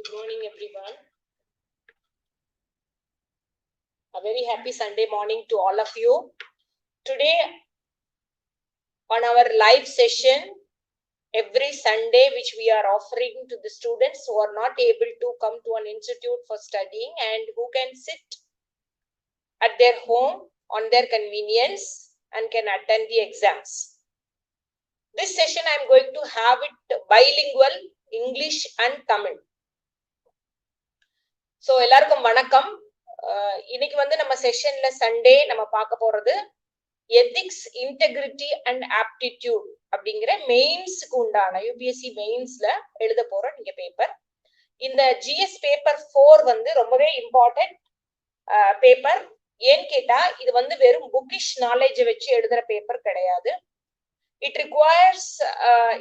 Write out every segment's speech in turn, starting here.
Good morning, everyone. A very happy Sunday morning to all of you. Today, on our live session, every Sunday, which we are offering to the students who are not able to come to an institute for studying and who can sit at their home on their convenience and can attend the exams. This session, I am going to have it bilingual, English and Tamil. So, எல்லாருக்கும் வணக்கம். இன்னைக்கு வந்து நம்ம செஷன்ல Sunday நம்ம பார்க்க போறது ethics, integrity and aptitude அப்படிங்கிற மெயின்ஸ்க்கு உண்டான யூபிஎஸ்சி மெயின்ஸ்ல எழுத போற நீங்க பேப்பர். இந்த ஜிஎஸ் பேப்பர் 4 வந்து ரொம்பவே இம்பார்ட்டன்ட் பேப்பர். ஏன்னு கேட்டா இது வந்து வெறும் புக்கிஷ் நாலேஜ் வச்சு எழுதுற பேப்பர் கிடையாது. It requires,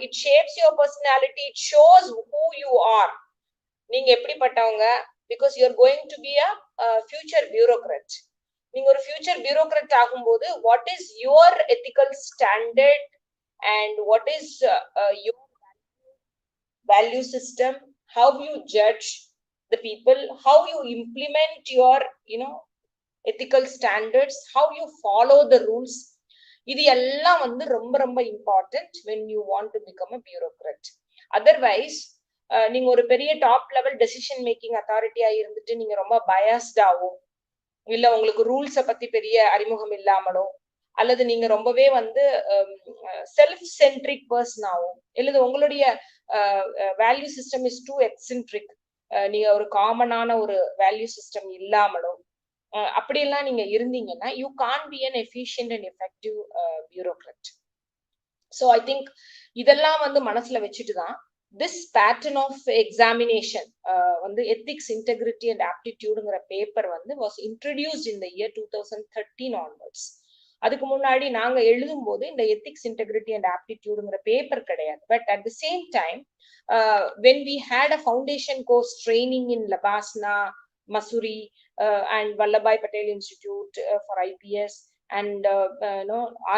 it shapes your personality, it shows who you are. நீங்க எப்படிப்பட்டவங்க, because you are going to be a future bureaucrat. நீங்க ஒரு future bureaucrat ஆகும்போது what is your ethical standard and what is your value system, how you judge the people, how you implement your ethical standards, how you follow the rules. இது எல்லாம் வந்து ரொம்ப ரொம்ப important when you want to become a bureaucrat. Otherwise நீங்க ஒரு பெரிய top level decision making அத்தாரிட்டியா இருந்துட்டு நீங்க ரொம்ப பயாஸ்டாவோ, இல்ல உங்களுக்கு ரூல்ஸை பத்தி பெரிய அறிமுகம் இல்லாமலோ, அல்லது நீங்க ரொம்பவே வந்து செல்ஃப் சென்ட்ரிக் பர்சனாவோ, இல்லது உங்களுடைய value system is too eccentric, நீங்க ஒரு காமனான ஒரு வேல்யூ சிஸ்டம் இல்லாமலோ அப்படியெல்லாம் நீங்க இருந்தீங்கன்னா you can be an efficient and effective bureaucrat. So I think இதெல்லாம் வந்து மனசுல வச்சுட்டு தான் this pattern of examination வந்து ethics, integrity and aptitudeங்கிற பேப்பர் வந்து was introduced in the year 2013 onwards. அதுக்கு முன்னாடி நாங்க எழுதும் போது இந்த ethics, integrity and aptitudeங்கிற பேப்பர் கிடையாது. But at the same time, when we had a foundation course training in Labasna, Mussoorie and Vallabhbhai Patel Institute for IPS and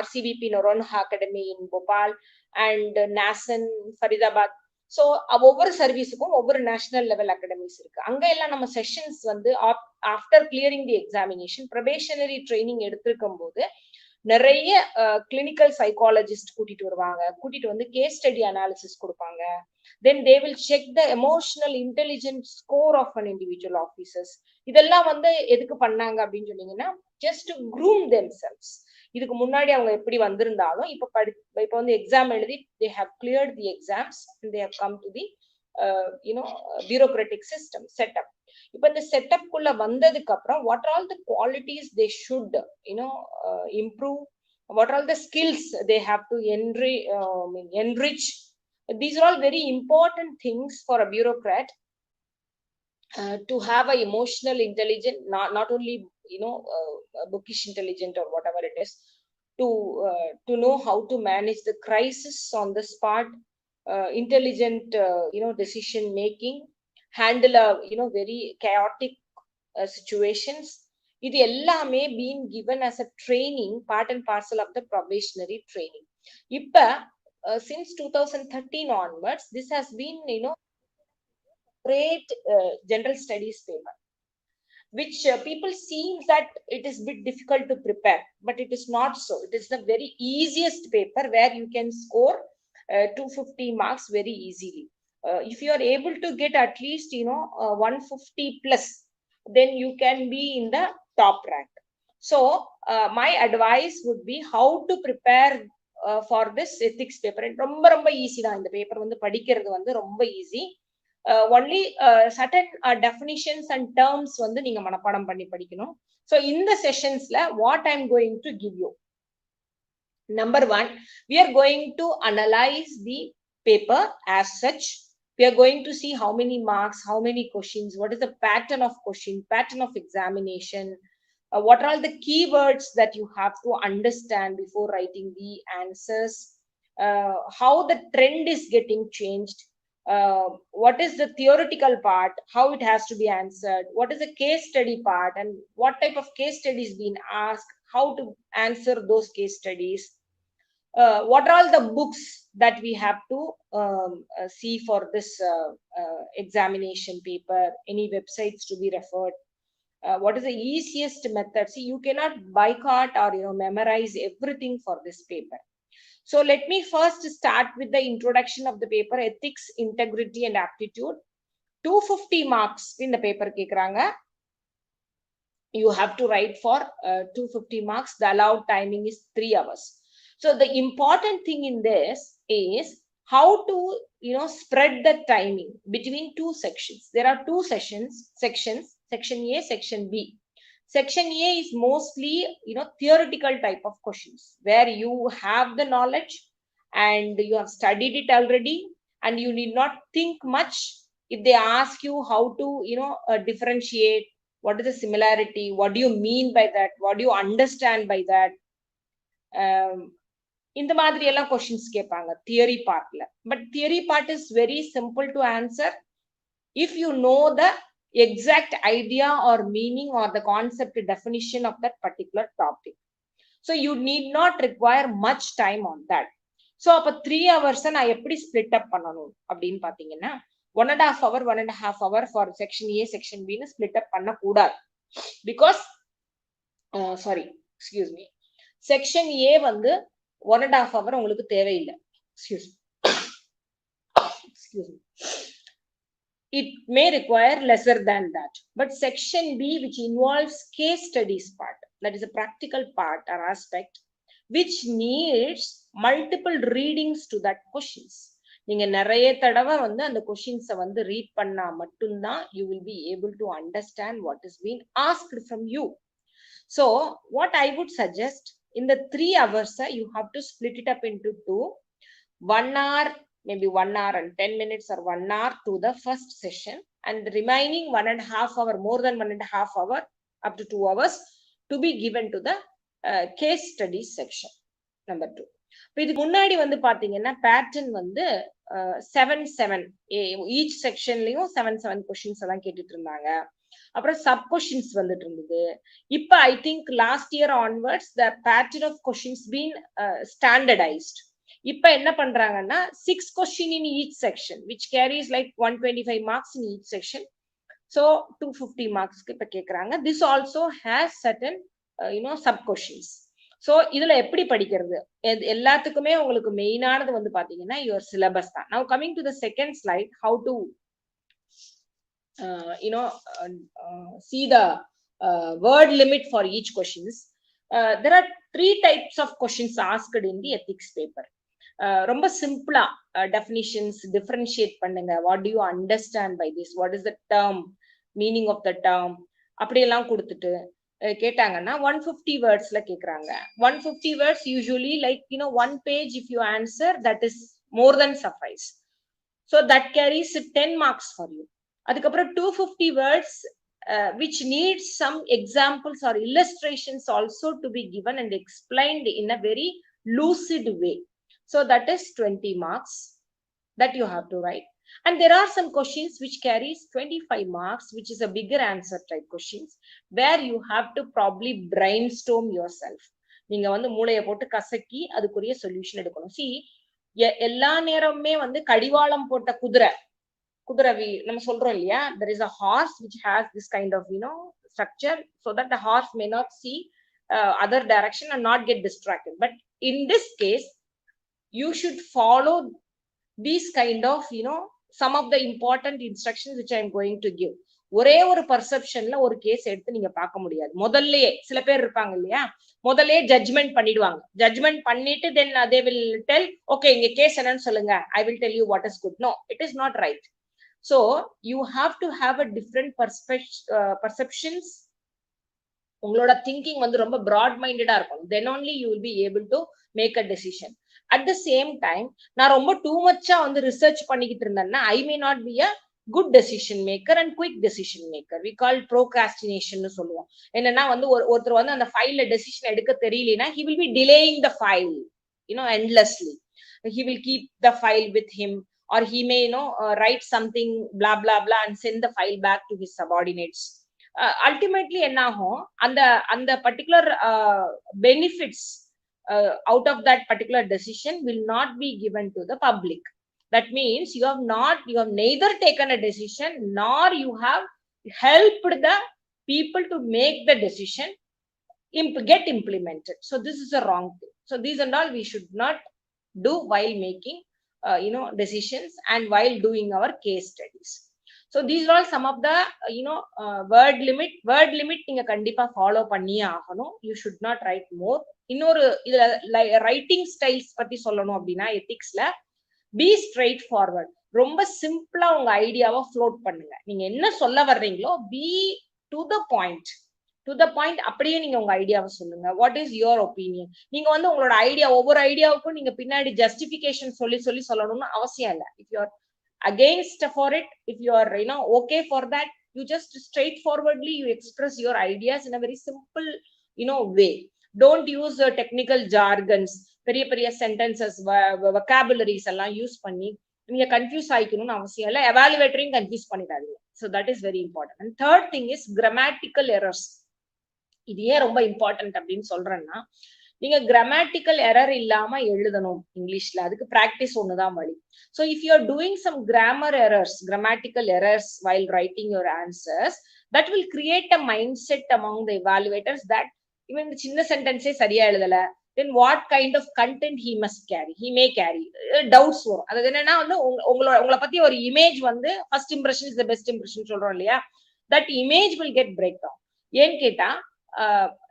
RCBP Noronha Academy in Bhopal and NASN Faridabad. So ஒவ்வொரு சர்வீஸுக்கும் ஒவ்வொரு national level academies இருக்கு. அங்க எல்லாம் நம்ம sessions வந்து after clearing the examination probationary training எடுத்திருக்கும் போது நிறைய கிளினிக்கல் சைக்காலஜிஸ்ட் கூட்டிட்டு வருவாங்க. கூட்டிட்டு வந்து கேஸ் ஸ்டடி அனாலிசிஸ் கொடுப்பாங்க. Then they will check the emotional intelligence score of an individual officers. இதெல்லாம் வந்து எதுக்கு பண்ணாங்க அப்படின்னு சொன்னீங்கன்னா ஜஸ்ட் டு க்ரூம் தெம்செல்வ்ஸ். இதுக்கு முன்னாடி அவங்க எப்படி வந்திருந்தாலும் இப்ப வந்து எக்ஸாம் எழுதி they have cleared the exams and they have come to the bureaucratic system setup. இப்ப இந்த செட்டப் குள்ள வந்ததுக்கு அப்புறம் what are all the qualities they should improve, what are all the skills they have to enrich. These are all very important things for a bureaucrat to have a emotional intelligence, not only bookish intelligent or whatever it is, to know how to manage the crisis on the spot, intelligent decision making, handle a very chaotic situations. இது எல்லாமே being given as a training, part and parcel of the probationary training. இப்ப since 2013 onwards this has been great general studies paper, which people seem that it is a bit difficult to prepare, but it is not so. It is the very easiest paper where you can score 250 marks very easily. If you are able to get at least 150 plus, then you can be in the top rank. So my advice would be how to prepare for this ethics paper. ரொம்ப ரொம்ப easy தான். இந்த paper வந்து படிக்கிறது வந்து ரொம்ப easy. only certain definitions and terms வந்து நீங்க மனப்பாடம் பண்ணி படிக்கணும். So இந்த செஷன்ஸ்ல what I'm going to give you, number 1, we are going to analyze the paper as such. We are going to see how many marks, how many questions, what is the pattern of question, pattern of examination, what are all the keywords that you have to understand before writing the answers, how the trend is getting changed, what is the theoretical part, how it has to be answered, what is the case study part and what type of case studies being asked, how to answer those case studies, what are all the books that we have to see for this examination paper, any websites to be referred, what is the easiest method. See, you cannot boycott or memorize everything for this paper. So let me first start with the introduction of the paper, ethics, integrity and aptitude. 250 marks in the paper kekranga. You have to write for 250 marks. The allowed timing is 3 hours. So the important thing in this is how to spread the timing between two sections. There are two sections, section A, section B. Section A is mostly theoretical type of questions where you have the knowledge and you have studied it already and you need not think much. If they ask you how to differentiate, what is the similarity, what do you mean by that, what do you understand by that, இந்த மாதிரி எல்லாம் questions கேட்பாங்க theory பார்ட்ல. But theory part is very simple to answer if you know the exact idea or meaning or the concept definition of that particular topic. So you need not require much time on that. So அப்ப 3 hours நான் எப்படி split அப் பண்ணணும் அப்படின்னு பாத்தீங்கன்னா 1.5 hour 1.5 hour for section A, section B ன்னு split up பண்ண கூடாது. Because sorry, excuse me, section A வந்து 1.5 hour உங்களுக்கு தேவையில்லை. Excuse me. It may require lesser than that. But section B, which involves case studies part, that is a practical part or aspect, which needs multiple readings to that questions. நீங்க நிறைய தடவை வந்து அந்த கொஸ்டின்ஸை வந்து read பண்ணா மட்டும்தான் you will be able to understand what is being asked from you. So what I would suggest, in the 3 hours you have to split it up into two. 1 hour, maybe 1 hour and 10 minutes or 1 hour to the first session, and the remaining 1.5 hour, more than 1.5 hour up to 2 hours to be given to the case studies section. Number 2. இப்போ இதுக்கு முன்னாடி வந்து பாத்தீங்கன்னா pattern வந்து 7 each செக்ஷன்லயும் 7 questions எல்லாம் கேட்டுட்டு இருந்தாங்க. அப்புறம் சப் கொஸ்டின்ஸ் வந்துட்டு இருந்தது. இப்ப I think last year onwards the pattern of questions been standardised. இப்ப என்ன பண்றாங்கன்னா 6 question in each section, which carries like 125 marks in each section. So 250 marks இப்ப கேக்குறாங்க. This also has certain sub questions. So இதுல எப்படி படிக்கிறது, எல்லாத்துக்குமே உங்களுக்கு மெயினானது வந்து பாத்தீங்கன்னா your syllabus தான். Now coming to the second slide, how to see the word limit for each questions. There are 3 types of questions asked in the ethics paper. ரொம்ப சிம்பிளா definitions differentiate பண்ணுங்க, what do you understand by this, what is the term, meaning of the term, அப்படியெல்லாம் கொடுத்துட்டு கேட்டாங்கன்னா 150 wordsல கேக்குறாங்க. 150 words usually like 1 page if you answer, that is more than suffice. So that carries 10 marks for you. அதுக்கப்புறம் 250 words which needs some examples or illustrations also to be given and explained in a very lucid way. So that is 20 marks that you have to write. And there are some questions which carries 25 marks, which is a bigger answer type questions, where you have to probably brainstorm yourself. நீங்க வந்து மூளைய போட்டு கசக்கி அதுக்குரிய solution எடுக்கணும். See, எல்லா நேரமுமே வந்து கடிவாளம் போட்ட குதிரை நம்ம சொல்றோம் இல்லையா, there is a horse which has this kind of structure so that the horse may not see other direction and not get distracted. But in this case you should follow these kind of some of the important instructions which I am going to give. ஒரே ஒரு பர்செப்ஷன்ல ஒரு case எடுத்து நீங்க பார்க்க முடியாது. முதல்லயே சில பேர் இருப்பாங்க இல்லையா, முதல்லயே ஜட்ஜ்மெண்ட் பண்ணிடுவாங்க. ஜட்ஜ்மெண்ட் பண்ணிட்டு then they will tell, okay இங்க கேஸ் என்னன்னு சொல்லுங்க, I will tell you what is good. No, it is not right. So you have to have a different perceptions. உங்களோட திங்கிங் வந்து ரொம்ப broad minded இருக்கும். Then only you will be able to make a decision. At the same time, நான் ரொம்ப too much வந்து research பண்ணிக்கிட்டு இருந்தேன்னா I may not be a good decision maker and quick decision maker. We call procrastination னு சொல்லுவோம். என்னன்னா வந்து ஒருத்தர் வந்து அந்த ஃபைல்ல டெசிஷன் எடுக்க தெரியலனா he will be delaying the file endlessly. He will keep the file with him, or he may write something blah blah blah and send the file back to his subordinates. Ultimately என்ன ஆகும், அந்த particular benefits out of that particular decision will not be given to the public. That means you have neither taken a decision nor you have helped the people to make the decision get implemented. So this is a wrong thing. So these and all we should not do while making decisions and while doing our case studies. So these are all some of the word limit நீங்க கண்டிப்பா follow பண்ணியே ஆகணும். You should not write more. இன்னொரு இதுல writing styles பத்தி சொல்லணும் அப்படின்னா எத்திக்ஸ்ல B straight forward. ரொம்ப சிம்பிளா உங்க ஐடியாவை ஃப்ளோட் பண்ணுங்க. நீங்க என்ன சொல்ல வர்றீங்களோ பி டு த பாயிண்ட் அப்படியே நீங்க உங்க ஐடியாவை சொல்லுங்க. What is your opinion? நீங்க வந்து உங்களோட ஐடியா ஒவ்வொரு ஐடியாவுக்கும் நீங்க பின்னாடி ஜஸ்டிபிகேஷன் சொல்லி சொல்லணும்னு அவசியம் இல்லை. If you are against for it, if you are okay for that, you just straightforwardly you express your ideas in a very simple way. Don't use technical jargons, பெரிய sentences, vocabularies எல்லாம் use பண்ணி நீங்க confuse ஆயிக்கணும்னு அவசியம் இல்லை. எவாலுவேட்டரையும் confuse பண்ணிடாதீங்க. So that is very important. And third thing is grammatical errors. இது ஏன் ரொம்ப இம்பார்ட்டன்ட் அப்படின்னு சொல்றேன்னா, நீங்க கிராமட்டிக்கல் எரர் இல்லாம எழுதணும் இங்கிலீஷ்ல. அதுக்கு பிராக்டிஸ் ஒண்ணுதான் வழி. So if you are doing some grammatical errors while writing your answers, that will create a mindset among the evaluators that even the சின்ன சென்டென்ஸே சரியா எழுதல, then what kind of content he may carry doubts வரும். அது என்னன்னா வந்து உங்களை பத்தி ஒரு இமேஜ் வந்து first impression is the best impression சொல்றோம் இல்லையா, that image will get break down. ஏன்னு கேட்டா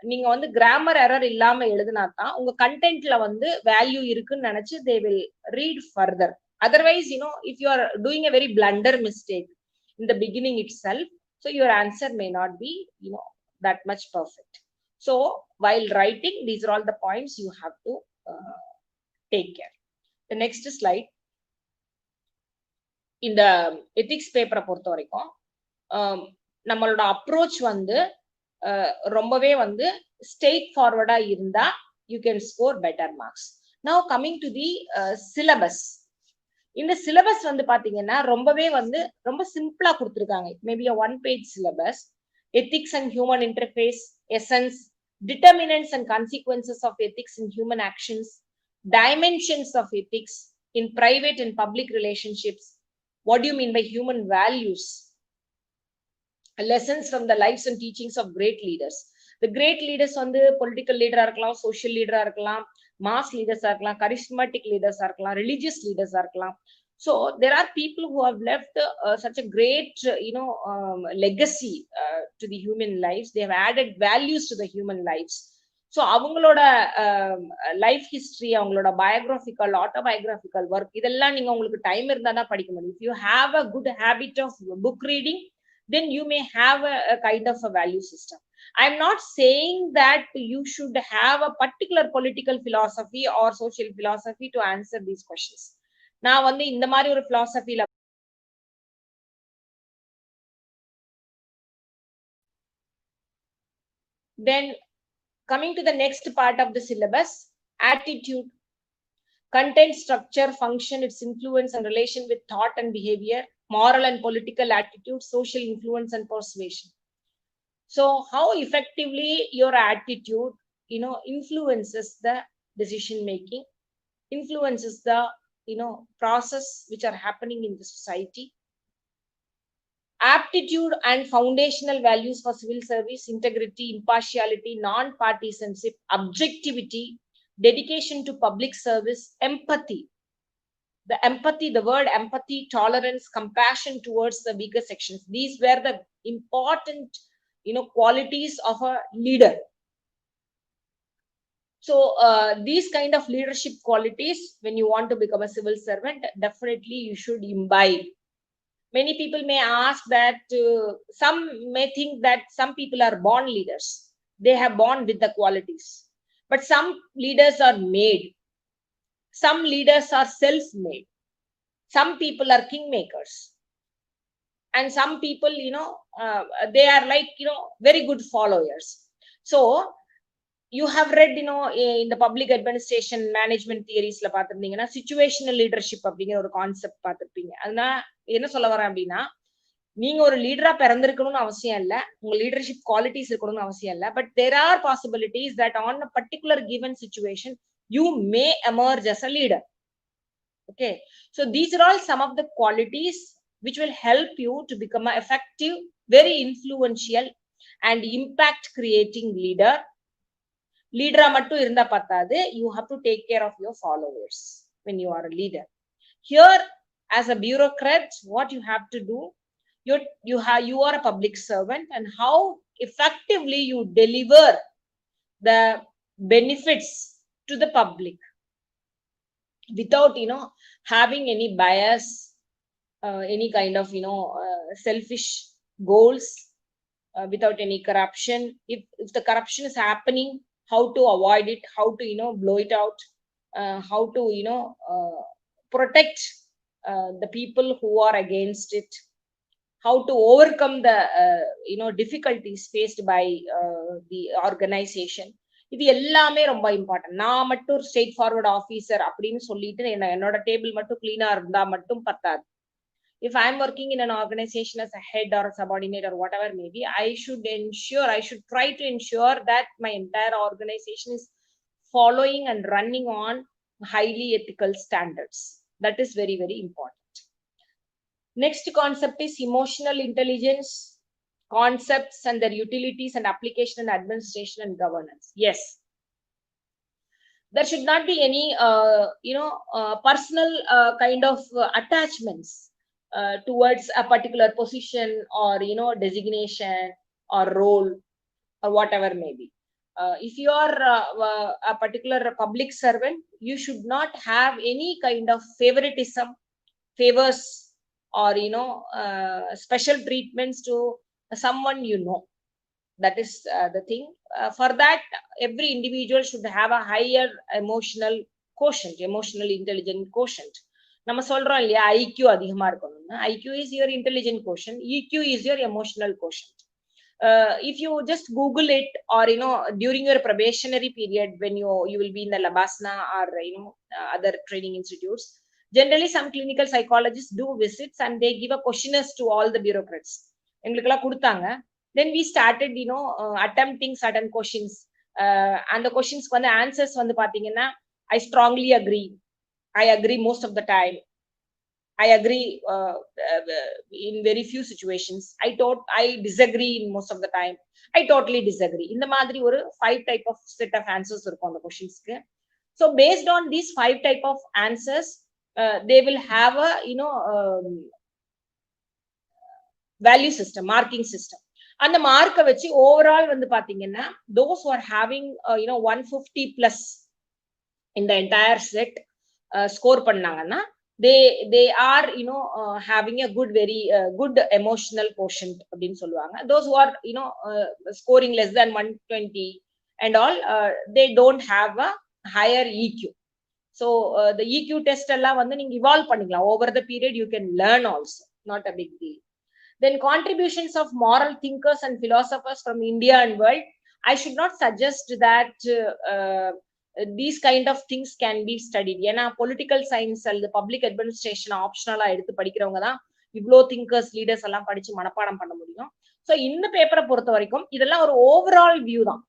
நீங்க வந்து கிராமர் எரர் இல்லாம எழுதினாதான் உங்க கண்டென்ட்ல வந்து வேல்யூ இருக்குன்னு நினைச்சு they will read further. Otherwise if you are doing a very blunder mistake in the beginning itself, so your answer may not be that much perfect. So while writing, these are all the points you have to take care. The next slide. In the ethics paper பொறுத்த வரைக்கும் நம்மளோட approach வந்து ரொம்பவே வந்து straight ஃபார்வர்டா இருந்தா you can score better marks. Now coming to the syllabus. இந்த syllabus வந்து பாத்தீங்கன்னா ரொம்பவே வந்து ரொம்ப சிம்பிளா கொடுத்திருக்காங்க. Maybe a one page syllabus. Ethics and human interface, essence, determinants and consequences of ethics in human actions, dimensions of ethics in private and public relationships, what do you mean by human values, lessons from the lives and teachings of great leaders. The great leaders வந்து political leader இருக்கலாம், social leader இருக்கலாம், mass leaders இருக்கலாம், charismatic leaders இருக்கலாம், religious leaders இருக்கலாம். So there are people who have left such a great legacy to the human lives. They have added values to the human lives. So அவங்களோட life history, அவங்களோட biographical, autobiographical work இதெல்லாம் நீங்க உங்களுக்கு time இருந்தா தான் படிக்க முடியும். If you have a good habit of book reading, then you may have a kind of a value system. I'm not saying that you should have a particular political philosophy or social philosophy to answer these questions. நான் வந்து இந்த மாதிரி ஒரு philosophy ல then coming to the next part of the syllabus, attitude, content, structure, function, its influence and relation with thought and behavior, moral and political attitude, social influence and persuasion. So how effectively your attitude influences the decision making, influences the process which are happening in the society. Aptitude and foundational values for civil service, integrity, impartiality, non-partisanship, objectivity, dedication to public service, empathy. The word empathy, tolerance, compassion towards the weaker sections. These were the important qualities of a leader. So these kind of leadership qualities, when you want to become a civil servant, definitely you should imbibe. Many people may ask that some may think that some people are born leaders. They have born with the qualities. But some leaders are made. Some leaders are self-made. Some people are kingmakers. And some people, they are like, very good followers. So you have read, in the public administration management theories la paathirdinga situational leadership அப்படிங்கிற ஒரு concept பார்த்திருப்பீங்க. அதனால என்ன சொல்ல வரேன் அப்படின்னா, நீங்க ஒரு லீடரா பிறந்திருக்கணும்னு அவசியம் இல்ல, உங்க லீடர்ஷிப் குவாலிட்டிஸ் இருக்கணும்னு அவசியம் இல்ல, but there are possibilities that on a particular given situation you may emerge as a leader. Okay, so these are all some of the qualities which will help you to become an effective, very influential and impact creating leader. Leader mattu irundha pathadu, you have to take care of your followers when you are a leader. Here, as a bureaucrat, what you have to do, you are a public servant, and how effectively you deliver the benefits to the public without having any bias, any kind of selfish goals, without any corruption. If the corruption is happening, how to avoid it, how to blow it out, how to protect the people who are against it, how to overcome the difficulties faced by the organization. இது எல்லாமே ரொம்ப important. நான் மட்டும் straight forward officer அப்படின்னு சொல்லிட்டு என்னோட table மட்டும் கிளீனா இருந்தா மட்டும் பத்தாது. If I'm working in an organization as a head or a subordinate or whatever maybe, I should try to ensure that my entire organization is following and running on highly ethical standards. That is very, very important. Next concept is emotional intelligence, concepts and their utilities and application and administration and governance. Yes, there should not be any personal kind of attachments towards a particular position or designation or role or whatever may be. If you are a particular public servant, you should not have any kind of favoritism, favors, or special treatments to someone. That is the thing. For that, every individual should have a higher emotional quotient, emotional intelligent quotient. நம்ம சொல்றோம் இல்லையா, IQ அதிகமா இருக்கணும்னு. IQ is your intelligent quotient, EQ is your emotional quotient. If you just Google it, or during your probationary period, when you will be in the Labasna or other training institutes, generally some clinical psychologists do visits and they give a questionnaires to all the bureaucrats. எங்களுக்கெல்லாம் கொடுத்தாங்க. Then we started attempting certain questions, and the questions வந்து answers வந்து பாத்தீங்கன்னா, I strongly agree, I agree most of the time, I agree in very few situations, I disagree in most of the time, I totally disagree. இந்த மாதிரி ஒரு 5 type of set of answers இருக்கும் அந்த questionsக்கு. So based on these 5 type of answers, they will have a value system, marking system. அந்த மார்க்கை வச்சு overall வந்து பாத்தீங்கன்னா, those who are having 150 plus in the entire set score பண்ணாங்கன்னா, they are having a good, very good emotional quotient அப்படின்னு சொல்லுவாங்க. Those who are scoring less than 120 and all, they don't have a higher EQ. So the EQ test எல்லாம் வந்து நீங்க evolve பண்ணிக்கலாம் over the period. You can learn also, not a big deal. Then contributions of moral thinkers and philosophers from India and world. I should not suggest that these kind of things can be studied. ஏன்னா political science அல்லது public administration ஆப்ஷனலா எடுத்து படிக்கிறவங்க தான் இவ்வளோ thinkers, leaders எல்லாம் படிச்சு மனப்பாடம் பண்ண முடியும். ஸோ இந்த பேப்பரை பொறுத்த வரைக்கும் இதெல்லாம் ஒரு ஓவரால் வியூ தான்.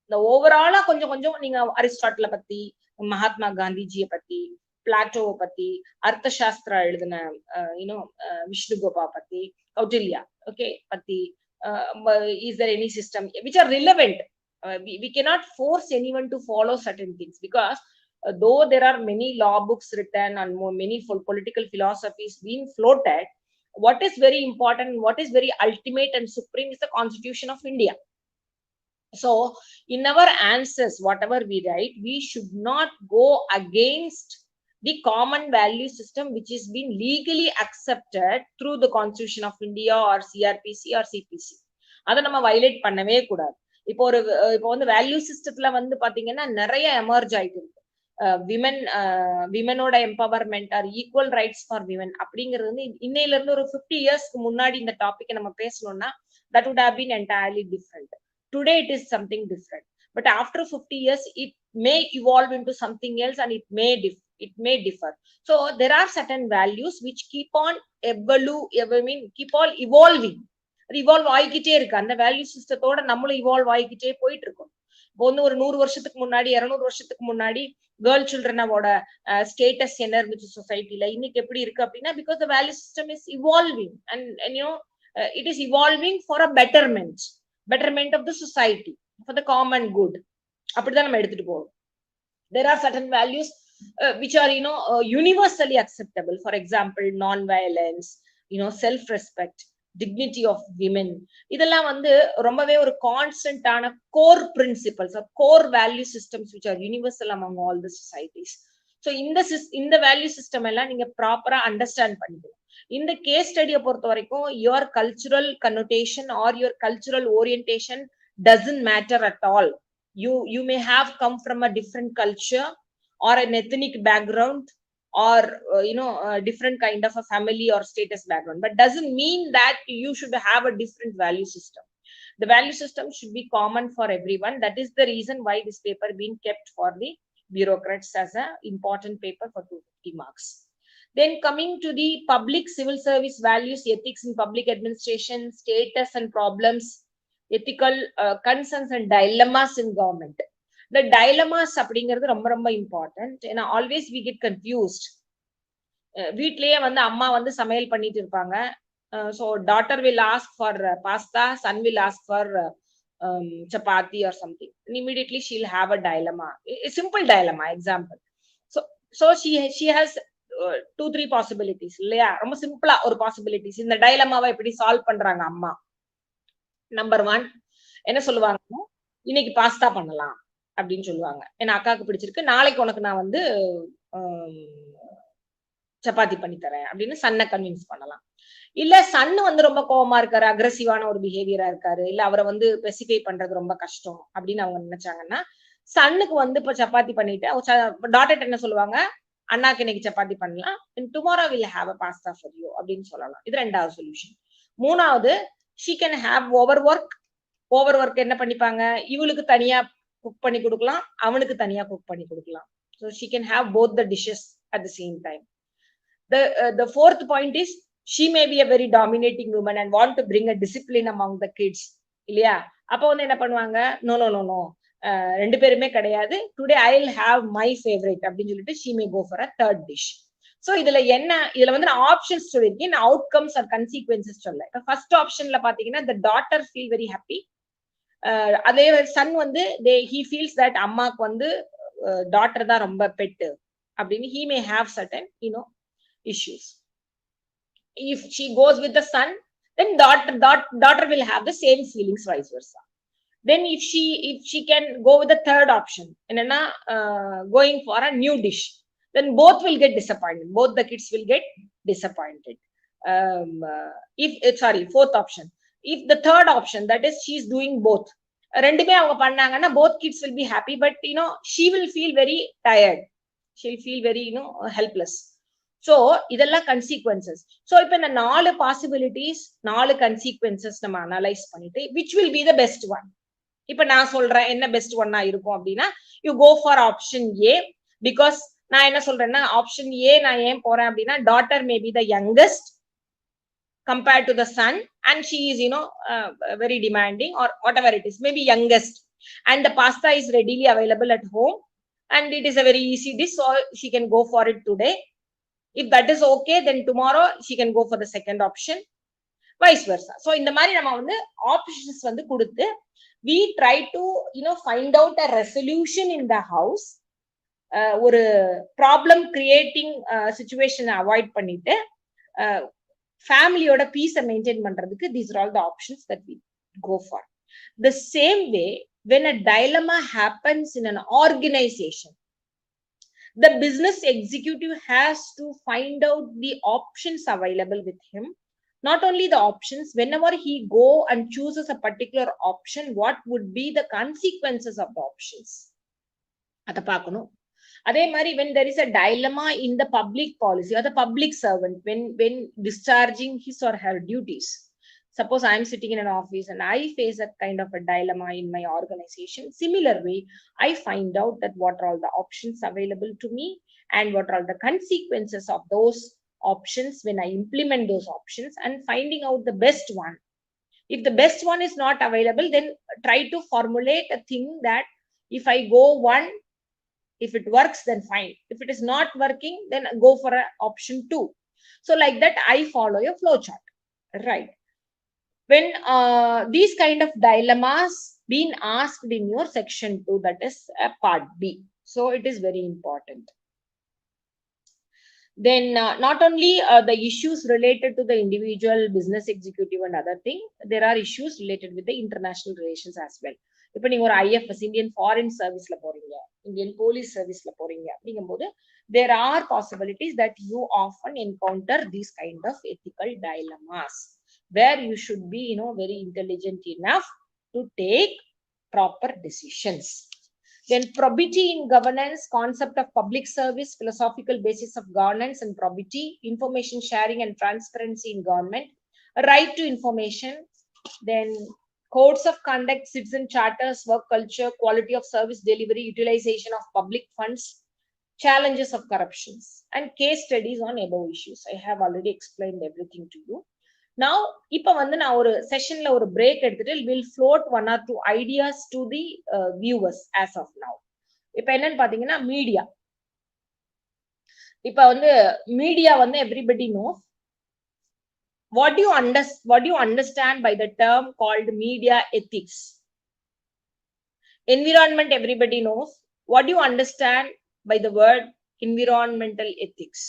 இந்த ஓவராலா கொஞ்சம் கொஞ்சம் நீங்க அரிஸ்டாட்டில பத்தி, மகாத்மா காந்திஜியை பத்தி, பிளாட்டோவை பத்தி, அர்த்தசாஸ்திரா எழுதின விஷ்ணுகோபா பத்தி, கௌட்டில்யா பத்தி, is there any system which are relevant? We cannot force anyone to follow certain things, because though there are many law books written and many political philosophies being floated, what is very important, what is very ultimate and supreme is the Constitution of India. So in our answers, whatever we write, we should not go against the common value system which is being legally accepted through the Constitution of India or CRPC or CPC. அதை நம்ம violate பண்ணவே கூடாது. இப்போ வந்து value சிஸ்டத்துல வந்து பாத்தீங்கன்னா நிறைய எமர்ஜ் ஆயிட்டு இருக்கு. விமனோட empowerment or equal rights for women அப்படிங்கிறது வந்து இன்னையில இருந்து ஒரு 50 yearsக்கு முன்னாடி இந்த டாபிக் நம்ம பேசணும்னா that would have been entirely different. Today it is something different. but after 50 years it may evolve into something else, and it may differ. So there are certain values which keep on keep on evolving. அது evolve ஆகிக்கிட்டே இருக்கு. அந்த value சிஸ்டத்தோட நம்மளும் evolve ஆகிக்கிட்டே போயிட்டு இருக்கோம். இப்போ வந்து ஒரு 100 வருஷத்துக்கு முன்னாடி 200 வருஷத்துக்கு முன்னாடி கேர்ள் சில்ட்ரனோட ஸ்டேட்டஸ் என்ன இருந்துச்சு சொசைட்டில, இன்னைக்கு எப்படி இருக்கு அப்படின்னா, because the value system is evolving and it is evolving for a betterment of the society, for the common good. அப்படிதான் நம்ம எடுத்துட்டு போறோம். There are certain values which are universally acceptable. For example, non-violence, self-respect, dignity of women. இதெல்லாம் வந்து ரொம்பவே ஒரு constant ஆன core principles, core value systems which are universal among all the societies. So இந்த வேல்யூ சிஸ்டம் எல்லாம் நீங்க ப்ராப்பரா understand பண்ணிக்கணும். இந்த கேஸ் ஸ்டடியை பொறுத்த வரைக்கும் your cultural connotation or your cultural orientation doesn't matter at all. You may have come from a different culture or an ethnic background, or different kind of a family or status background, but doesn't mean that you should have a different value system. The value system should be common for everyone. That is the reason why this paper being kept for the bureaucrats as a important paper for 250 marks. Then coming to the public civil service values, ethics in public administration, status and problems, ethical concerns and dilemmas in government. The dilemmas அப்படிங்கிறது ரொம்ப ரொம்ப important. ஏன்னா always we get confused. வீட்லயே வந்து அம்மா வந்து சமையல் பண்ணிட்டு இருப்பாங்க. So daughter will ask for pasta, son will ask for chapati or something, and immediately she'll have a dilemma, a simple dilemma example. So she has 2-3 possibilities இல்லையா? ரொம்ப சிம்பிளா ஒரு பாசிபிலிட்டிஸ். இந்த டைலமாவை எப்படி சால்வ் பண்றாங்க அம்மா? நம்பர் 1 என்ன சொல்லுவாங்க, இன்னைக்கு பாஸ்தா பண்ணலாம் அப்படின்னு சொல்லுவாங்க. ஏன்னா அக்காவுக்கு பிடிச்சிருக்கு, நாளைக்கு உனக்கு நான் வந்து சப்பாத்தி பண்ணி தரேன் அப்படின்னு சன்னை கன்வின்ஸ் பண்ணலாம். இல்ல சன்னு வந்து ரொம்ப கோவமா இருக்காரு, அக்ரெசிவான ஒரு பிஹேவியரா இருக்காரு, இல்ல அவரை வந்து ஸ்பெசிஃபை பண்றது ரொம்ப கஷ்டம் அப்படின்னு அவங்க நினைச்சாங்கன்னா, சன்னுக்கு வந்து இப்ப சப்பாத்தி பண்ணிட்டு டாட்டர் என்ன சொல்லுவாங்க, அண்ணாக்கு இன்னைக்கு சப்பாத்தி பண்ணலாம், tomorrow will have a pasta for you அப்படின்னு சொல்லலாம். இது ரெண்டாவது சொல்யூஷன். மூணாவது, she can have overwork என்ன பண்ணிப்பாங்க, இவளுக்கு தனியா குக் பண்ணி கொடுக்கலாம், அவனுக்கு தனியா குக் பண்ணி கொடுக்கலாம். So she can have both the dishes at the same time. The fourth point is, she may be a very dominating woman and want to bring a discipline among the kids இல்லையா? அப்ப வந்து என்ன பண்ணுவாங்க, no ரெண்டு பேருமே கிடையாது, today I will have my favourite அப்படின்னு சொல்லிட்டு she may go for a third dish. So இதுல வந்து நான் ஆப்ஷன்ஸ் சொல்லியிருக்கேன், அவுட்கம்ஸ் ஆர் கன்சிக்வன்சஸ் சொல்ல. ஃபர்ஸ்ட் ஆப்ஷன்ல பாத்தீங்கன்னா the daughter feel very happy. அதே சன் வந்து he feels that அம்மாக்கு வந்து டாட்டர் தான் ரொம்ப பெட்டு அப்படின்னு he may have certain issues. If she goes with the son, then daughter will have the same feelings, vice versa. Then if she can go with the third option, enna going for a new dish, then both will get disappointed, both the kids will get disappointed. Fourth option, if the third option, that is she is doing both, rendume avanga pannanga, both kids will be happy, but she will feel very tired, she'll feel very helpless. So இதெல்லாம் consequences. So இப்ப இந்த 4 possibilities, 4 consequences நம்ம analyse பண்ணிட்டு which will be the best one. இப்ப நான் சொல்றேன் என்ன best ஒன்னா இருக்கும் அப்படின்னா, you go for option A, because நான் என்ன சொல்றேன்னா, ஆப்ஷன் A நான் ஏன் போறேன் அப்படின்னா, daughter may be the youngest compared to the son, and she is very demanding or whatever it is, maybe youngest, and the pasta is readily available at home and it is a very easy dish, so she can go for it today. If that is okay, then tomorrow she can go for the second option, vice versa. So இந்த மாதிரி நம்ம வந்து options வந்து கொடுத்து we try to find out a resolution in the house, ஒரு problem creating சிச்சுவேஷனை avoid பண்ணிட்டு ஃபேமிலியோட பீஸை மெயின்டைன் பண்றதுக்கு these are all the options that we go for. The same way, when a dilemma happens in an organization, the business executive has to find out the options available with him. Not only the options, whenever he go and chooses a particular option, what would be the consequences of the options, adha paakano. Adhe mari, when there is a dilemma in the public policy or the public servant, when discharging his or her duties, Suppose I am sitting in an office and I face a kind of a dilemma in my organization. Similar way, I find out that what are all the options available to me and what are the consequences of those options when I implement those options, and finding out the best one. If the best one is not available, then try to formulate a thing that if I go one, if it works, then fine. If it is not working, then go for an option 2. So like that, I follow a flow chart, right? When these kind of dilemmas being asked in your section 2, that is part B. So it is very important. Then not only the issues related to the individual business executive and other thing, there are issues related with the international relations as well. இப்போ நீங்க ஒரு IFS Indian foreign சர்வீஸ்ல போறீங்க, Indian police சர்வீஸ்ல போறீங்க அப்படிங்கும்போது there are possibilities that you often encounter these kind of ethical dilemmas where you should be very intelligent enough to take proper decisions. Then probity in governance, concept of public service, philosophical basis of governance and probity, information sharing and transparency in government, right to information, then codes of conduct, citizen charters, work culture, quality of service delivery, utilization of public funds, challenges of corruptions, and case studies on above issues. I have already explained everything to you. Now இப்ப வந்து நான் ஒரு செஷன்ல ஒரு break எடுத்துட்டு will float 1 or 2 ideas to the viewers as of now. இப்ப என்னன்னு பாத்தீங்கன்னா media. இப்ப வந்து மீடியா வந்து everybody knows. What do you understand by the term called media ethics? Environment, everybody knows. What do you understand by the word environmental ethics?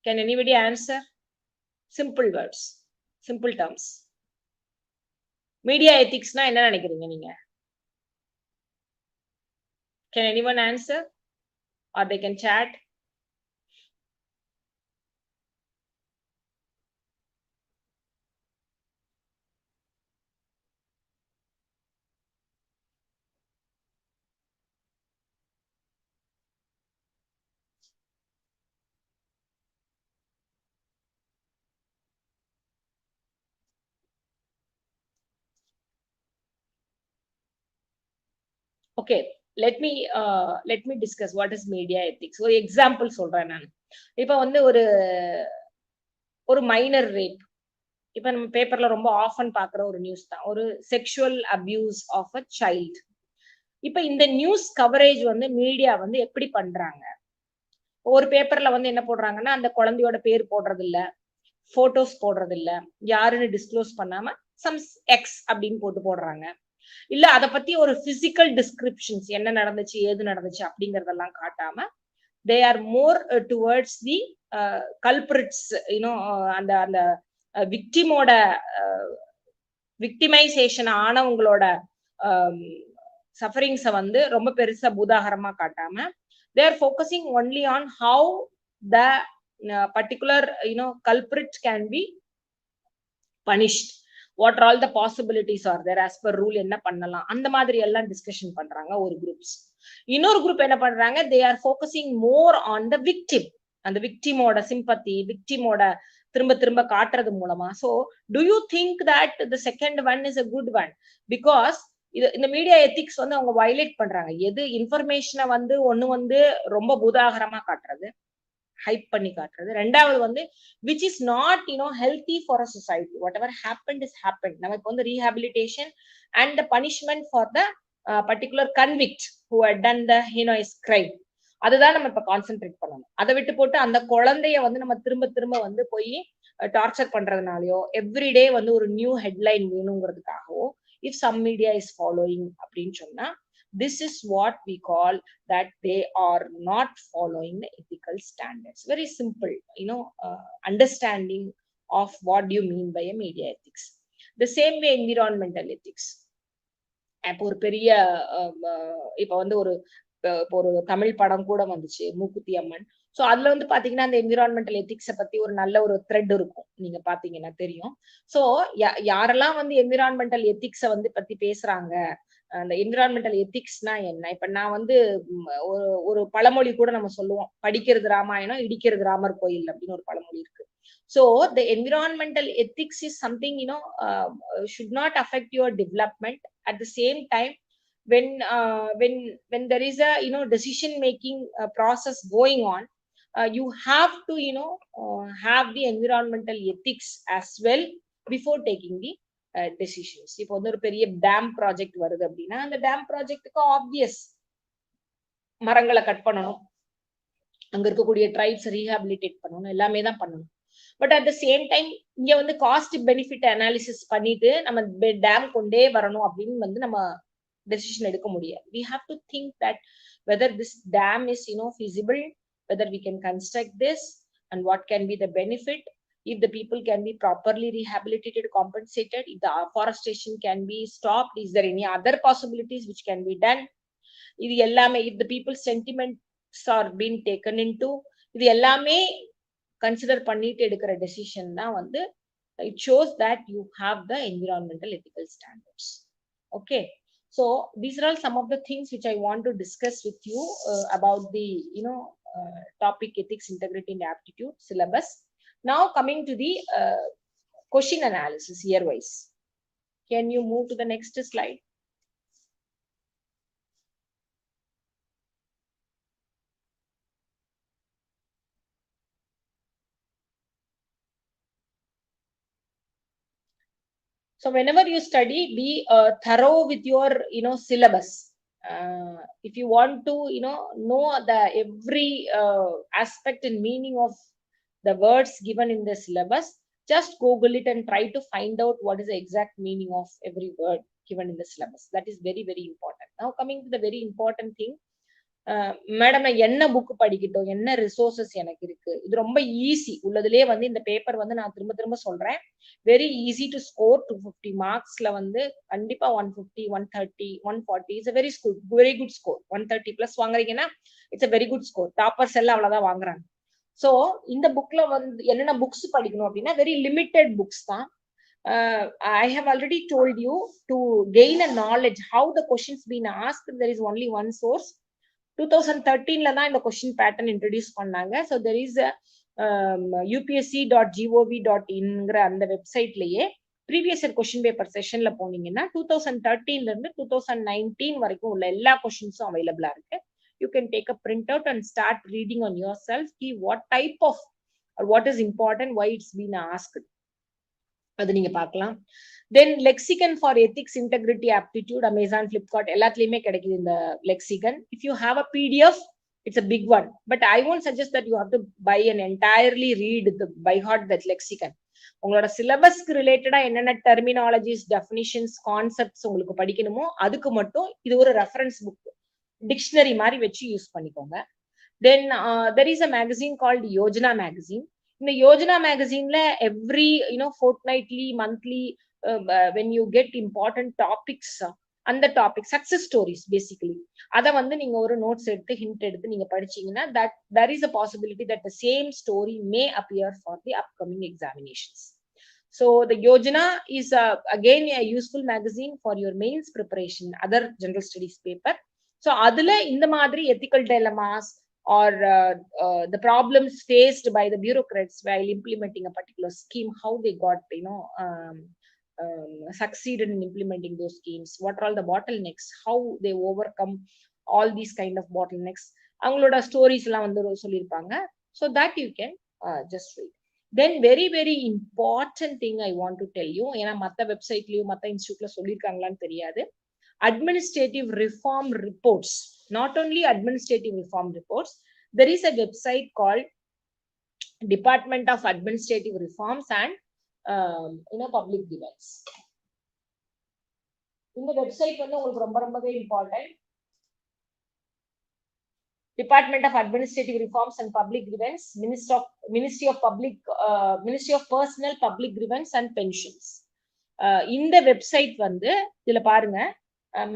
Can anybody answer? Simple words, simple terms. Media ethics na enna nenikreenga neenga? Can anyone answer, or they can chat? Okay, let me discuss what is media ethics. ஒரு example சொல்றேன் நான். இப்ப வந்து ஒரு minor rape, இப்ப நம்ம பேப்பர்ல ரொம்ப ஆஃபன் பாக்குற ஒரு நியூஸ் தான், ஒரு sexual abuse of a child. இப்ப இந்த நியூஸ் கவரேஜ் வந்து மீடியா வந்து எப்படி பண்றாங்க? ஒரு பேப்பர்ல வந்து என்ன போடுறாங்கன்னா, அந்த குழந்தையோட பேர் போடுறது இல்ல, போட்டோஸ் போடுறது இல்ல, யாருன்னு டிஸ்க்ளோஸ் பண்ணாம சம் எக்ஸ் அப்படின்னு போடுறாங்க. இல்ல அத பத்தி ஒரு பிசிக்கல் டிஸ்கிரிப்ஷன்ஸ், என்ன நடந்துச்சு ஏது நடந்துச்சு அப்படிங்கறதெல்லாம் காட்டாம they are more towards the culprits, அந்த அந்த விக்டிமோட விக்டிமைசேஷன் ஆனவங்களோட சஃபரிங்ஸ வந்து ரொம்ப பெருசா பூதாகரமா காட்டாம they are focusing only on how the particular culprit can be punished, what are all the possibilities are there as per rule, என்ன பண்ணலாம், அந்த மாதிரி எல்லாம் டிஸ்கஷன் பண்றாங்க ஒரு குரூப்ஸ். இன்னொரு குரூப் என்ன பண்றாங்க, they are focusing more on the victim, அந்த விக்டிமோட சிம்பத்தி, விக்டிமோட திரும்ப திரும்ப காட்டுறது மூலமா. So do you think that the second one is a good one? Because இந்த மீடியா எத்திக்ஸ் வந்து அவங்க வயலேட் பண்றாங்க. எது இன்ஃபர்மேஷனை வந்து ஒண்ணு வந்து ரொம்ப பூதாகரமா காட்டுறது, ஹைப் பண்ணி காட்டுறது, ரெண்டாவது வந்து which is not healthy for a society. Whatever happened is happened. நமக்கு வந்து rehabilitation and the punishment for the particular convict who had done the heinous crime, அதுதான் நம்ம இப்ப கான்சென்ட்ரேட் பண்ணணும். அதை விட்டு போட்டு அந்த குழந்தைய வந்து நம்ம திரும்ப திரும்ப வந்து போய் டார்ச்சர் பண்றதுனாலயோ, எவ்ரிடே வந்து ஒரு நியூ ஹெட்லைன் வேணுங்கிறதுக்காகவோ if some media is following அப்படின்னு சொன்னா, this is what we call that they are not following the ethical standards. Very simple, understanding of what do you mean by a media ethics. The same way environmental ethics. அப்போ ஒரு பெரிய இப்ப வந்து ஒரு தமிழ் படம் கூட வந்துச்சு, மூக்குத்தி அம்மன். சோ அதுல வந்து பாத்தீங்கன்னா அந்த என்விரான்மெண்டல் எத்திக்ஸ பத்தி ஒரு நல்ல ஒரு த்ரெட் இருக்கும், நீங்க பாத்தீங்கன்னா தெரியும். சோ யாரெல்லாம் வந்து என்விரான்மெண்டல் எத்திக்ஸ வந்து பத்தி பேசுறாங்க, அந்த என்விரான்மெண்டல் எத்திக்ஸ்னா என்ன, இப்ப நான் வந்து ஒரு பழமொழி கூட நம்ம சொல்லுவோம், படிக்கிறது ராமாயணம், இடிக்கிறது ராமர் கோயில் அப்படின்னு ஒரு பழமொழி இருக்கு. So the environmental ethics is something, should not affect your development. At the same time, when there is a decision making process going on, you have to have the environmental ethics as well before taking the decisions. இப்போ வந்து ஒரு பெரிய dam project வருது அப்படின்னா அந்த dam ப்ராஜெக்ட்டுக்கு obvious மரங்களை cut பண்ணணும், அங்க இருக்கக்கூடிய ட்ரைப்ஸ் ரீஹாபிலிட்டேட் பண்ணணும், எல்லாமே தான் பண்ணணும். But at the same time இங்க வந்து காஸ்ட் பெனிஃபிட் அனாலிசிஸ் பண்ணிட்டு நம்ம டேம் கொண்டே வரணும் அப்படின்னு வந்து நம்ம டெசிஷன் எடுக்க முடியாது. We have to think that whether this dam is feasible, whether we can construct this, and what can be the benefit, if the people can be properly rehabilitated, compensated, if the afforestation can be stopped, is there any other possibilities which can be done, இது எல்லாமே if the people's sentiments are being taken into, இது எல்லாமே consider பண்ணிட்டு எடுக்கிற decision தான் வந்து it shows that you have the environmental ethical standards. Okay, so these are all some of the things which I want to discuss with you about the topic ethics, integrity and aptitude syllabus. Now coming to the question analysis year wise. Can you move to the next slide? So whenever you study, be thorough with your syllabus. If you want to know the every aspect and meaning of the words given in the syllabus, just Google it and try to find out what is the exact meaning of every word given in the syllabus. That is very, very important. Now coming to the very important thing, madam நான் என்ன book படிக்கட்டும், என்ன resources எனக்கு இருக்கு, இது ரொம்ப easy. உள்ளதுலயே வந்து இந்த பேப்பர் வந்து நான் திரும்ப திரும்ப சொல்றேன், வெரி ஈஸி டு ஸ்கோர். 250 மார்க்ஸ்ல வந்து கண்டிப்பா 150, 130, 140 is very good score. 130 plus வாங்குறீங்கன்னா it's a very good score. Toppers எல்லாம் அவ்வளவுதான் வாங்குறாங்க. சோ இந்த புக்ல வந்து என்னென்ன புக்ஸ் படிக்கணும் அப்படின்னா வெரி லிமிட்டெட் புக்ஸ் தான். I have already told you to gain a knowledge how the questions been asked. There is only one source. 2013 தான் இந்த கொஸ்டின் பேட்டர்ன் இன்ட்ரோடியூஸ் பண்ணாங்க. ஸோ தெர் இஸ் upsc.gov.in அந்த வெப்சைட்லயே ப்ரீவியஸ் இயர் கொஸ்டின் பேப்பர் செஷன்ல போனீங்கன்னா 2013 இருந்து 2019 வரைக்கும் உள்ள எல்லா கொஸ்டின்ஸும் அவைலபிளா இருக்கு. You can take a print out and start reading on yourself. What type of what is important, why it's been asked, அது நீங்க பார்க்கலாம். Then lexicon for ethics, integrity, aptitude, Amazon, Flipkart எல்லாத்துலயுமே கிடைக்குது இந்த lexicon. If you have a PDF, it's a big one, but I won't suggest that you have to buy and entirely read by heart that lexicon. உங்களோட சிலபஸ்க்கு ரிலேட்டடா என்னென்ன terminologies, definitions, concepts உங்களுக்கு படிக்கணுமோ அதுக்கு மட்டும் இது ஒரு ரெஃபரன்ஸ் புக், டிக்ஷனரி மாதிரி வச்சு யூஸ் பண்ணிக்கோங்க. தென் there is a magazine called Yojana magazine. இந்த யோஜனா மேகசின்ல every fortnightly, monthly, when you get important topics, அந்த டாபிக் சக்சஸ் ஸ்டோரிஸ் பேசிக்கலி, அதை வந்து நீங்க ஒரு நோட்ஸ் எடுத்து ஹிண்ட் எடுத்து நீங்க படிச்சீங்கன்னா that there is a possibility that the same story may appear for the upcoming examinations. So the Yojana is again a useful magazine for your mains preparation, other general studies paper. So அதுல இந்த மாதிரி ethical dilemmas or the problems faced by the bureaucrats while implementing a particular scheme, how they got succeeded in implementing those schemes, what are all the bottlenecks, how they overcome all these kind of bottlenecks, அவங்களோட stories எல்லாம் வந்து சொல்லியிருப்பாங்க. So that you can just read. Then very very important thing I want to tell you, ஏன்னா மத்த வெப்சைட்லயும் மத்த இன்ஸ்டியூட்ல சொல்லியிருக்காங்களான்னு தெரியாது, administrative reform reports. Not only administrative reform reports, there is a website called Department of Administrative Reforms and public grievance. இந்த website வந்து உங்களுக்கு ரொம்ப ரொம்பவே important. Department of Administrative Reforms and Public Grievance, Ministry of Personnel, Public Grievance and Pensions. இந்த website வந்து இதுல பாருங்க,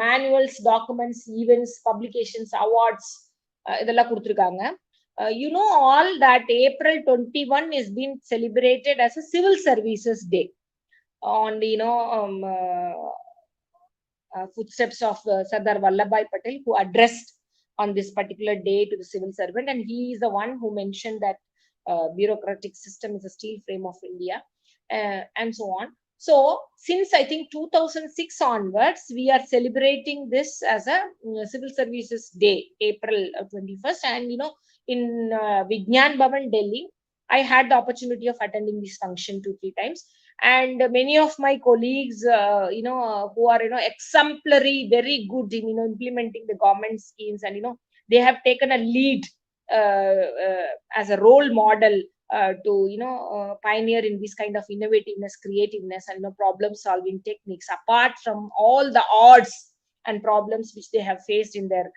manuals, documents, events, publications, awards இதெல்லாம் கொடுத்திருக்காங்க. You know all that April 21 is being celebrated as a Civil Services Day on the footsteps of Sardar Vallabhbhai Patel, who addressed on this particular day to the civil servant, and he is the one who mentioned that bureaucratic system is a steel frame of India, and so on. So since I think 2006 onwards, we are celebrating this as a Civil Services Day, April 21st. And in Vigyan Bhavan, Delhi, I had the opportunity of attending this function 2-3 times. And many of my colleagues, who are exemplary, very good in implementing the government schemes, and they have taken a lead as a role model to pioneer in this kind of innovativeness, creativeness, and problem solving techniques, apart from all the odds and problems which they have faced in their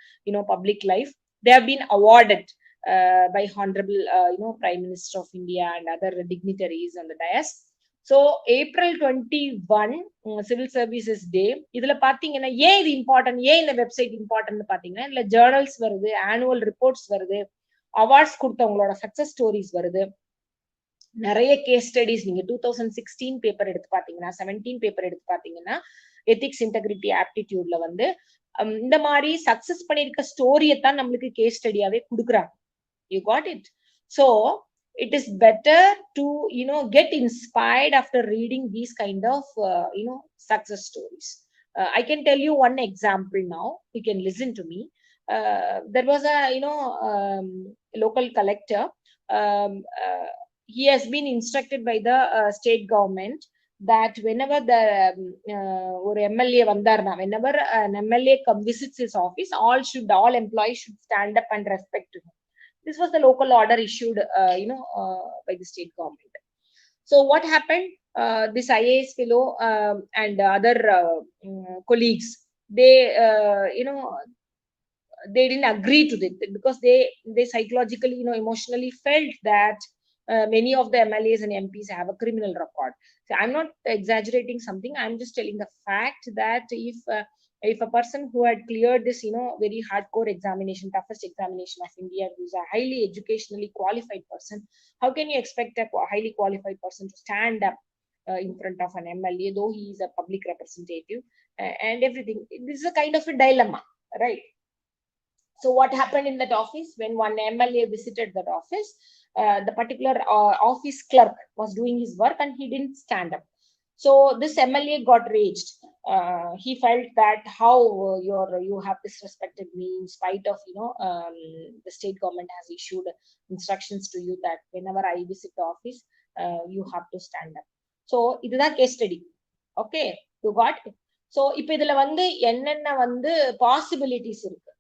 public life. They have been awarded by Honorable Prime Minister of India and other dignitaries on the dais. So April 21 Civil Services Day, இதுல பாத்தீங்கன்னா ஏன் இது important, ஏன் இந்த website important பாத்தீங்கன்னா, இல்ல journals வருது, annual reports வருது, அவார்ட்ஸ் கொடுத்தவங்களோட சக்சஸ் ஸ்டோரிஸ் வருது, நிறைய கேஸ் ஸ்டடிஸ். நீங்க 2016 பேப்பர் எடுத்து பாத்தீங்கன்னா, 17 பேப்பர் எடுத்து பாத்தீங்கன்னா, எத்திக்ஸ் இன்டெகிரிட்டி ஆப்டிடியூட்ல வந்து இந்த மாதிரி சக்சஸ் பண்ணிருக்க ஸ்டோரியை தான் நம்மளுக்கு கேஸ் ஸ்டடியாவே கொடுக்குறாங்க. You got it. So it is better to get inspired after reading these kind of success stories. I can tell you one example now. You can listen to me. There was a local collector. He has been instructed by the state government that whenever the or MLA vandarna, whenever an MLA visits his office, all employees should stand up and respect to him. This was the local order issued by the state government. So what happened, this IAS fellow and other colleagues, they they didn't agree to it, because they psychologically emotionally felt that many of the MLAs and MPs have a criminal record. So I'm not exaggerating something, I'm just telling the fact that if a person who had cleared this very hardcore examination, toughest examination of India, who's a highly educationally qualified person, how can you expect a highly qualified person to stand up in front of an MLA, though he is a public representative and everything? This is a kind of a dilemma, right? So what happened in that office, when one MLA visited that office, the particular office clerk was doing his work and he didn't stand up. So this MLA got raged. He felt that how you have disrespected me, in spite of the state government has issued instructions to you that whenever I visit the office, you have to stand up. So இதுதா case study. Okay, you got it. So இப்போ இதுல வந்து என்னென்ன வந்து possibilities இருக்கு,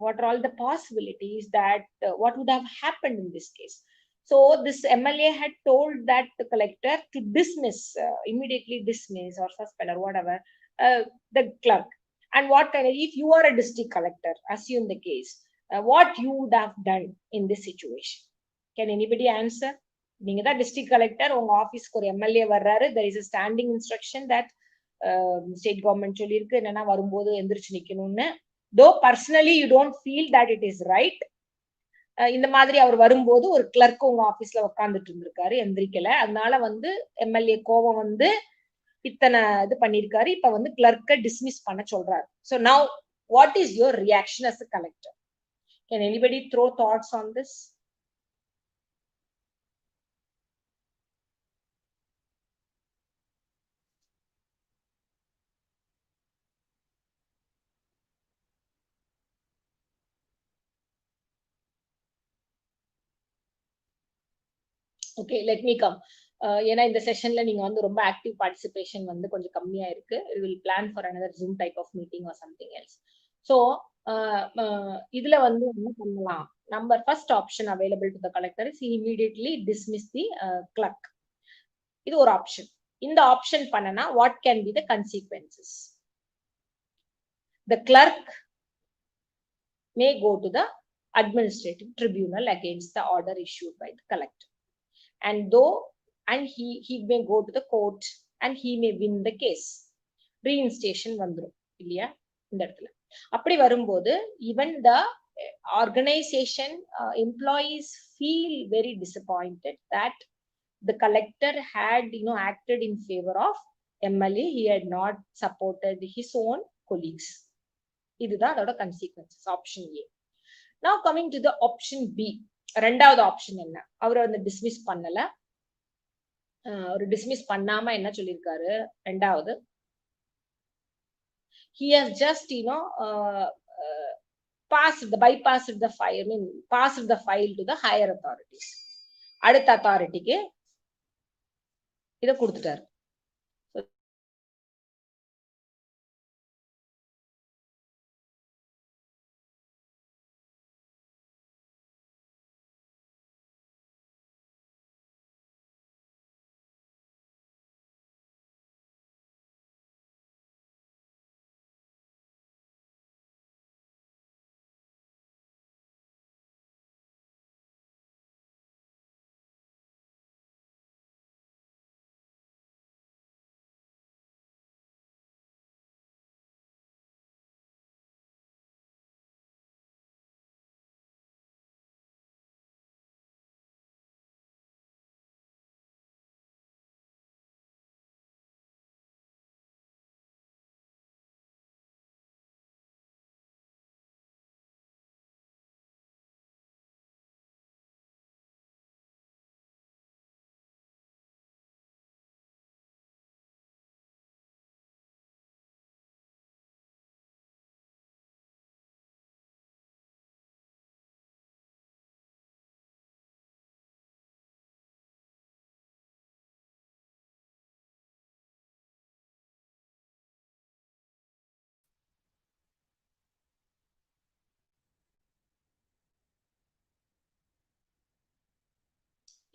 what are all the possibilities that what would have happened in this case? So this MLA had told that the collector to dismiss, immediately dismiss or suspend or whatever the clerk. And what kind of, if you are a district collector, assume the case, what you would have done in this situation? Can anybody answer? நீங்க தான் district collector, உங்க ஆபீஸ்க்கு ஒரு MLA வர்றாரு, there is a standing instruction that state government சொல்லிருக்கு என்னன்னா வரும்போது எந்திரிச்சு நிக்கணும்னு. Though personally you don't feel that it is right, இந்த மாதிரி அவர் வரும்போது ஒரு கிளர்க் உங்க ஆபீஸ்ல உட்கார்ந்துட்டு இருந்திருக்காரு, எந்திரிக்கல, அதனால வந்து MLA கோபம் வந்து இத்தனை இது பண்ணிருக்காரு, இப்ப வந்து கிளர்க்க டிஸ்மிஸ் பண்ண சொல்றாரு. So now what is your reaction as a collector? Can anybody throw thoughts on this? Okay, let me come. ஏன்னா இந்த செஷன்ல நீங்க வந்து ரொம்ப ஆக்டிவ் பார்ட்டிசிபேஷன் வந்து கொஞ்சம் கம்மியா இருக்கு. We will plan for another Zoom type of meeting or something else. So இதுல வந்து என்ன பண்ணலாம், number first option available to the collector is he immediately dismiss the clerk. இது ஒரு ஆப்ஷன். இந்த ஆப்ஷன் பண்ணனா what can be the consequences? The clerk may go to the administrative tribunal against the order issued by the collector. And he may go to the court and he may win the case. Reinstatation வந்துரும் இல்லையா இந்த இடத்துல. அப்படி வரும்போது even the organization employees feel very disappointed that the collector had acted in favor of MLA. He had not supported his own colleagues. இதுதான் அதோட consequences, option A. Now coming to the option B. ரெண்டாவது option என்ன, அவரை வந்து dismiss பண்ணல. ஒரு dismiss பண்ணாம என்ன சொல்லியிருக்காரு, ரெண்டாவது, he has just bypassed the file, passed the file to the higher authorities. அடுத்த அத்தாரிட்டிக்கு இத கொடுத்துட்டாரு.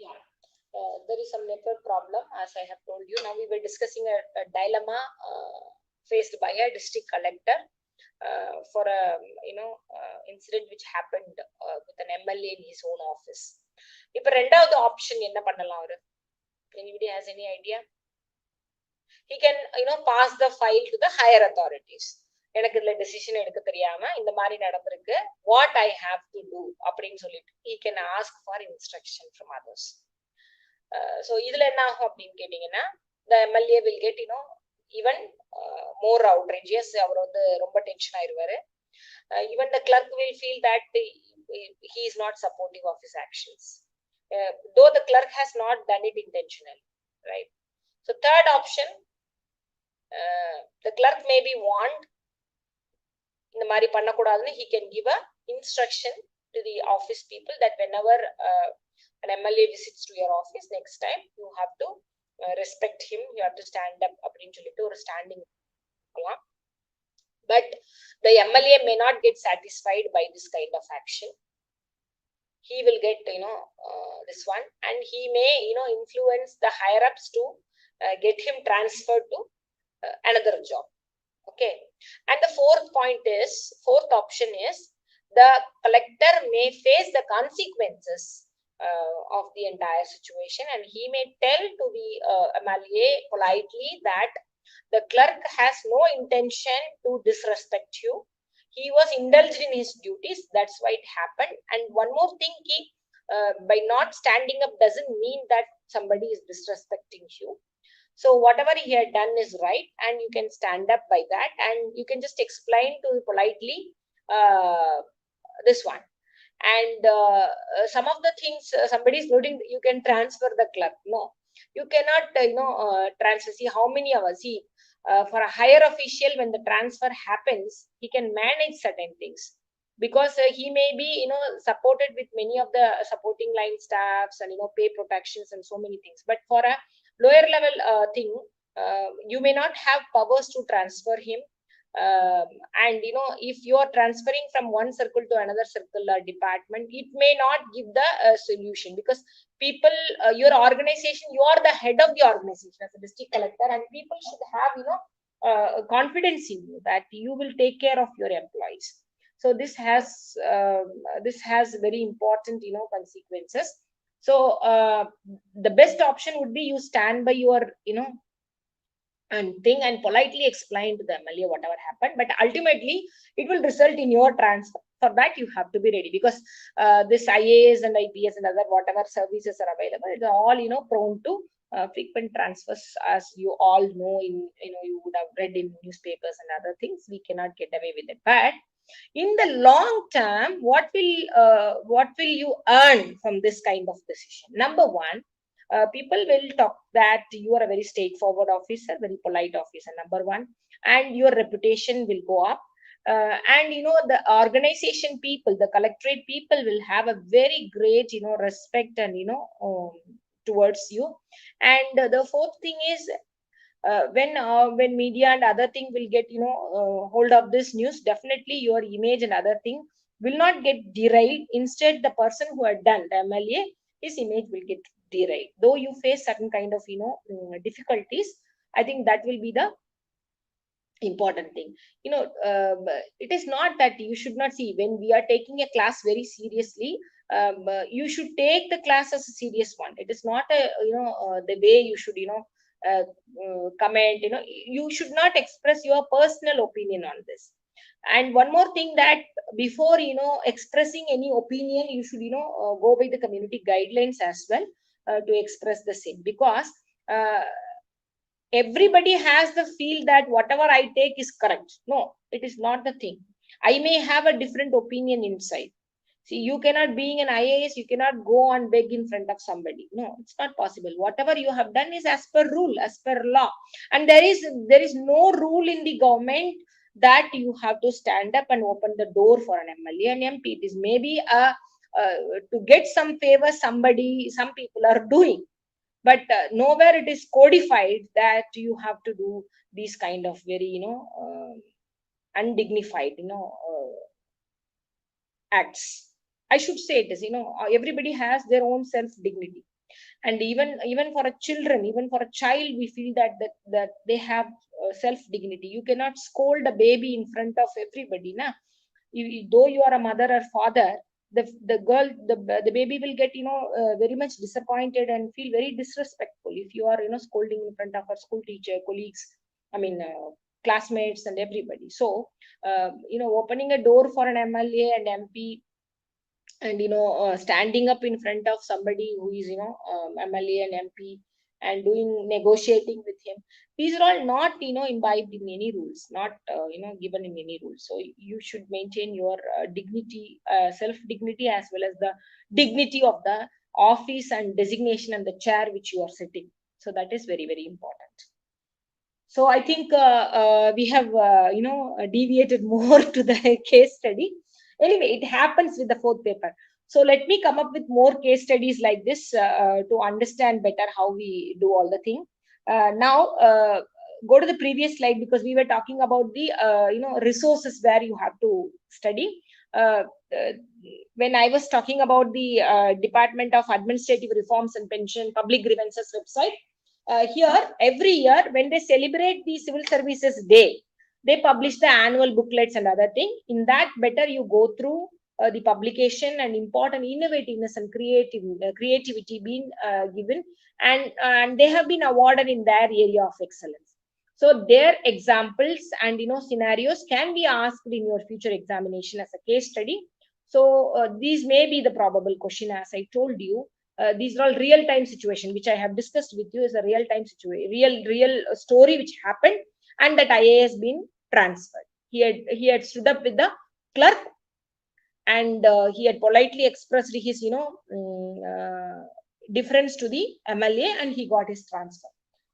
Yeah, there is some network problem, as I have told you. Now we were discussing a dilemma faced by a district collector for a incident which happened with an MLA in his own office. இப்ப ரெண்டாவது option என்ன பண்ணலாம் அவரு? Anybody has any idea? He can pass the file to the higher authorities. எனக்கு இதுல decision எடுக்க தெரியாம இந்த மாதிரி நடந்திருக்கு, what I have to do அப்படின்னு சொல்லிட்டு he can ask for instruction from others. So இதுல என்ன ஆகும் அப்படின்னு கேட்டீங்கன்னா, the MLA will get even more outrageous. அவர் வந்து ரொம்ப tension ஆயிருவாரு. Even the clerk will feel that he is not supportive of his actions, though the clerk has not done it intentionally, right? So third option, the clerk may be warned இந்த மாதிரி பண்ணக்கூடாதுன்னு, he can give a instruction to the office people that whenever an MLA visits to your office, next time you have to respect him, you have to stand up அப்படின்னு சொல்லிட்டு ஒரு standing. But the MLA may not get satisfied by this kind of action. He will get this one, and he may influence the higher ups to get him transferred to another job. Okay, and the fourth option is the collector may face the consequences of the entire situation, and he may tell to the MLA politely that the clerk has no intention to disrespect you. He was indulged in his duties, that's why it happened. And one more thing, by not standing up doesn't mean that somebody is disrespecting you. So whatever he had done is right, and you can stand up by that, and you can just explain to politely this one. And some of the things somebody is noting, you can transfer the clerk. No, you cannot transfer. See how many hours for a higher official, when the transfer happens, he can manage certain things, because he may be supported with many of the supporting line staffs and pay protections and so many things. But for a lower level thing, you may not have powers to transfer him. And if you are transferring from one circle to another circle or department, it may not give the solution, because people, your organization, you are the head of the organization as a district collector, and people should have confidence in you that you will take care of your employees. So this has very important consequences. So the best option would be you stand by your and thing and politely explain to the MLA whatever happened, but ultimately it will result in your transfer. For that you have to be ready, because this IAS and IPS and other whatever services are available, it's all prone to frequent transfers, as you all know. You would have read in newspapers and other things. We cannot get away with it. But In the long term, what will you earn from this kind of decision? Number one, people will talk that you are a very straightforward officer, very polite officer, number one, and your reputation will go up. And the organization people, the collectorate people will have a very great respect and towards you. And the fourth thing is, when media and other thing will get hold of this news, definitely your image and other thing will not get derailed. Instead, the person who had done the MLA, his image will get derailed. Though you face certain kind of difficulties, I think that will be the important thing. It is not that you should not see, when we are taking a class very seriously, you should take the class as a serious one. It is not a the way you should comment. You should not express your personal opinion on this. And one more thing, that before expressing any opinion, you should go by the community guidelines as well, to express the same. Because everybody has the feel that whatever I take is correct. No, it is not the thing. I may have a different opinion inside. See, you cannot, being an IAS, you cannot go and beg in front of somebody. No, it's not possible. Whatever you have done is as per rule, as per law. And there is no rule in the government that you have to stand up and open the door for an MLA and MP. It is maybe to get some favor, some people are doing. But nowhere it is codified that you have to do these kind of very undignified acts. I should say it is, everybody has their own self dignity. And even for a children, even for a child, we feel that they have self dignity. You cannot scold a baby in front of everybody, na. Though you are a mother or father, the baby will get very much disappointed and feel very disrespectful if you are scolding in front of a school teacher, colleagues, I mean classmates and everybody. So opening a door for an MLA and MP, and standing up in front of somebody who is MLA and MP, and doing negotiating with him, these are all not imbibed in any rules, not given in any rules. So you should maintain your dignity, self dignity, as well as the dignity of the office and designation and the chair which you are sitting. So that is very, very important. So I think we have deviated more to the case study. Anyway, it happens with the fourth paper. So let me come up with more case studies like this to understand better how we do all the thing. Now go to the previous slide, because we were talking about the resources where you have to study. uh, uh, when I was talking about the Department of Administrative Reforms and Pension Public Grievances website, here every year when they celebrate the Civil Services Day, they publish the annual booklets and other thing. In that, better you go through the publication and important innovativeness and creativity being given, and they have been awarded in their area of excellence. So their examples and scenarios can be asked in your future examination as a case study. So these may be the probable question. As I told you, these are all real-time situation which I have discussed with you, is a real-time situation, real story which happened, and that IA has been transferred. He had stood up with the clerk, and he had politely expressed his difference to the MLA, and he got his transfer.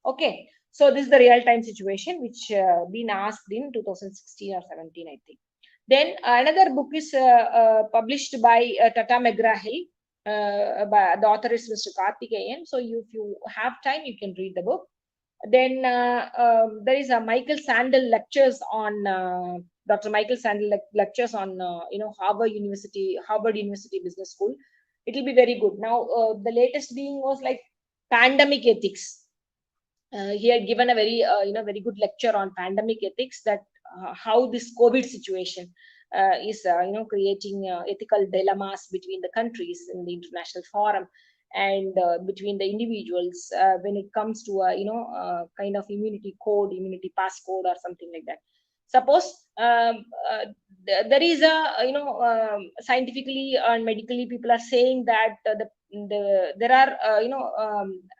Okay, so this is the real-time situation which been asked in 2016 or 17, I think. Then another book is published by Tata McGraw-Hill. The author is Mr. Karthikeyan. So if you have time, you can read the book. Then there is a Michael Sandel lectures on Dr. Michael Sandel lectures on Harvard University Business School. It will be very good. Now the latest being was like pandemic ethics. He had given a very very good lecture on pandemic ethics, that how this COVID situation is creating ethical dilemmas between the countries in the international forum, and between the individuals when it comes to a kind of immunity passcode or something like that. Suppose there is a scientifically and medically people are saying that there are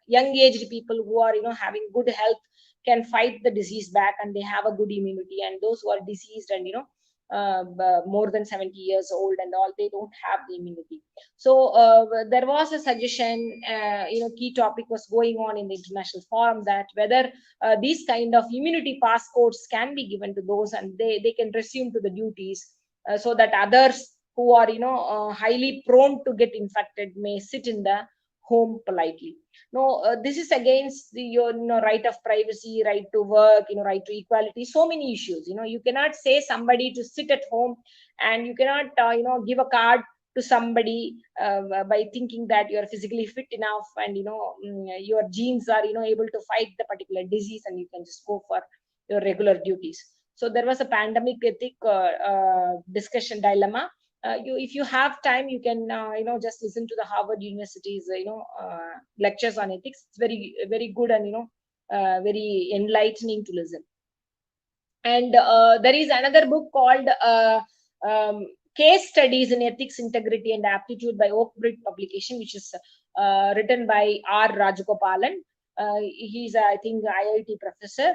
young aged people who are having good health can fight the disease back, and they have a good immunity, and those who are diseased and more than 70 years old and all, they don't have the immunity. So there was a suggestion, key topic was going on in the international forum, that whether these kind of immunity passports can be given to those, and they can resume to the duties, so that others who are highly prone to get infected may sit in the home politely. No, this is against your right of privacy, right to work, right to equality, so many issues. You cannot say somebody to sit at home, and you cannot give a card to somebody by thinking that you are physically fit enough, and your genes are able to fight the particular disease, and you can just go for your regular duties. So there was a pandemic ethic discussion dilemma. If you have time, you can just listen to the Harvard University's lectures on ethics. It's very very good, and very enlightening to listen. And there is another book called Case Studies in Ethics, Integrity and Aptitude by Oak Brook Publication, which is written by R. Rajagopalan. He's, I think, IIT professor.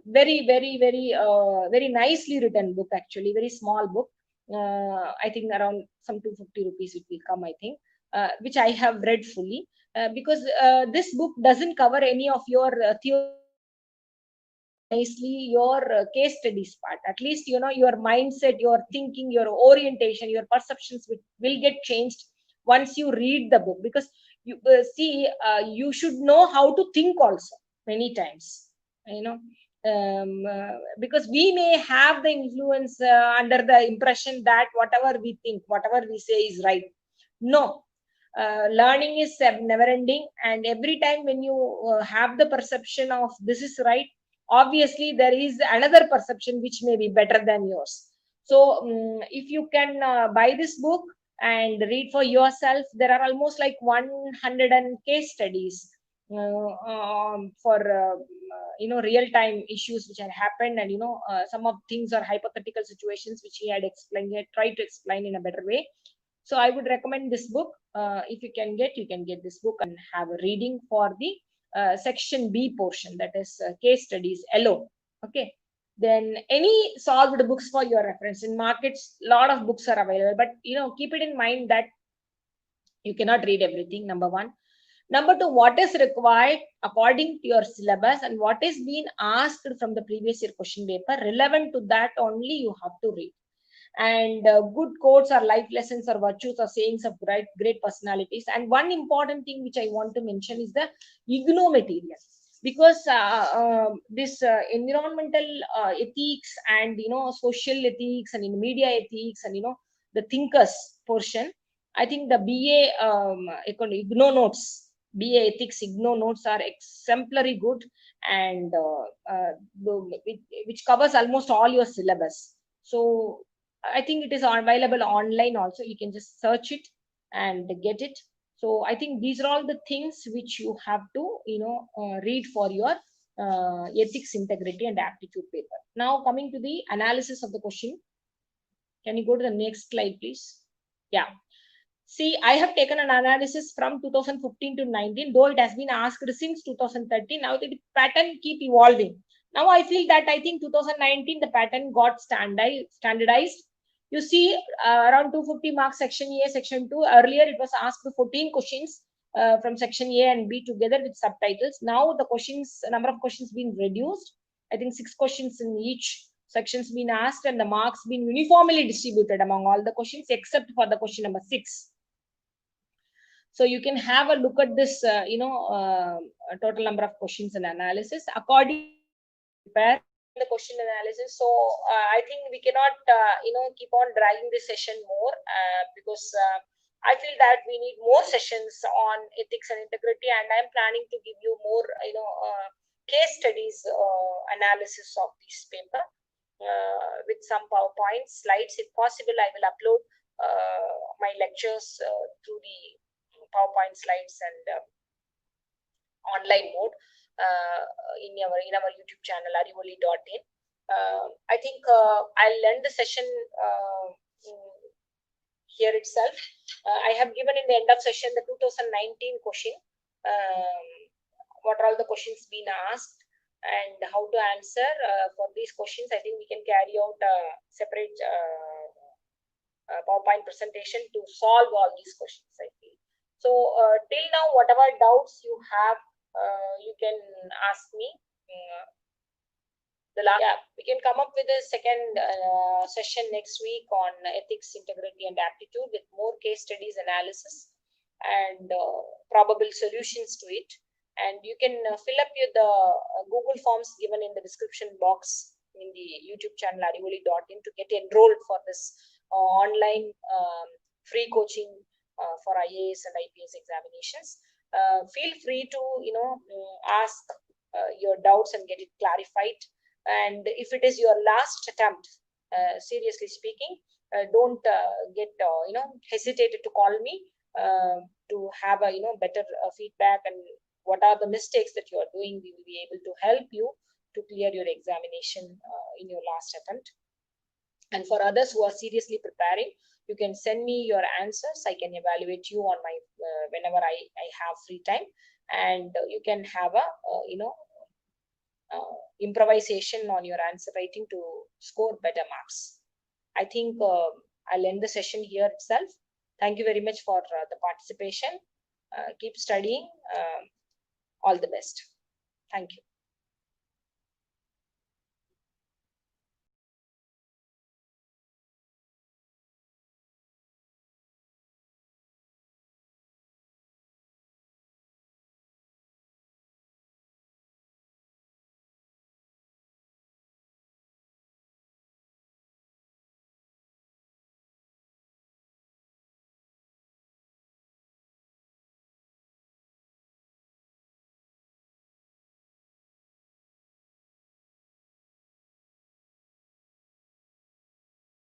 Very, very, very nicely written book, actually. Very small book. I think around some 250 rupees it will come, I think, which I have read fully, because this book doesn't cover any of your theory, nicely your case studies part. At least your mindset, your thinking, your orientation, your perceptions will get changed once you read the book, because you see, you should know how to think also many times, because we may have the influence under the impression that whatever we think, whatever we say is right. No, learning is never ending, and every time when you have the perception of this is right, obviously there is another perception which may be better than yours. So if you can buy this book and read for yourself, there are almost like 100 case studies for real time issues which had happened, and some of things are hypothetical situations which he had explained, he had tried to explain in a better way. So I would recommend this book. If you can get this book and have a reading for the section B portion, that is case studies alone. Okay. Then any solved books for your reference. In markets, a lot of books are available, but keep it in mind that you cannot read everything. Number one. Number two, what is required according to your syllabus and what is being asked from the previous year question paper, relevant to that only you have to read. And good quotes or life lessons or virtues or sayings of great personalities. And one important thing which I want to mention is the IGNOU material, because this environmental ethics and social ethics and in media ethics and the thinkers portion, I think the BA IGNOU notes, BA ethics IGNOU notes are exemplary good, and which covers almost all your syllabus. So I think it is available online also. You can just search it and get it. So I think these are all the things which you have to, read for your ethics, integrity, and aptitude paper. Now coming to the analysis of the question. Can you go to the next slide, please? Yeah. See, I have taken an analysis from 2015 to 19, though it has been asked since 2013. Now the pattern keep evolving. Now I feel that I think 2019 the pattern got standardized. You see, around 250 marks section A, section 2. Earlier it was asked 14 questions from section A and B together with subtitles. Now the number of questions been reduced. I think 6 questions in each sections been asked, and the marks been uniformly distributed among all the questions except for the question number 6. So you can have a look at this, total number of questions and analysis according to prepare the question analysis. So I think we cannot, keep on dragging this session more because I feel that we need more sessions on ethics and integrity, and I'm planning to give you more, case studies analysis of this paper with some PowerPoint slides. If possible, I will upload my lectures through the PowerPoint slides and online mode in our YouTube channel arivoli.in. I think I'll end the session here itself. I have given in the end of session the 2019 question. What are all the questions being asked, and how to answer for these questions. I think we can carry out a separate PowerPoint presentation to solve all these questions, I feel. So till now, whatever doubts you have, you can ask me. Yeah, we can come up with a second session next week on ethics, integrity, and aptitude with more case studies, analysis, and probable solutions to it. And you can fill up the Google forms given in the description box in the YouTube channel arivoli.in to get enrolled for this online free coaching for IAS and IPS examinations. Feel free to ask your doubts and get it clarified. And if it is your last attempt, seriously speaking, don't get hesitated to call me to have a better feedback, and what are the mistakes that you are doing. We will be able to help you to clear your examination in your last attempt. And for others who are seriously preparing, you can send me your answers. I can evaluate you on my whenever I have free time, and you can have a improvisation on your answer writing to score better marks. I think I'll end the session here itself. Thank you very much for the participation. Keep studying. All the best. Thank you.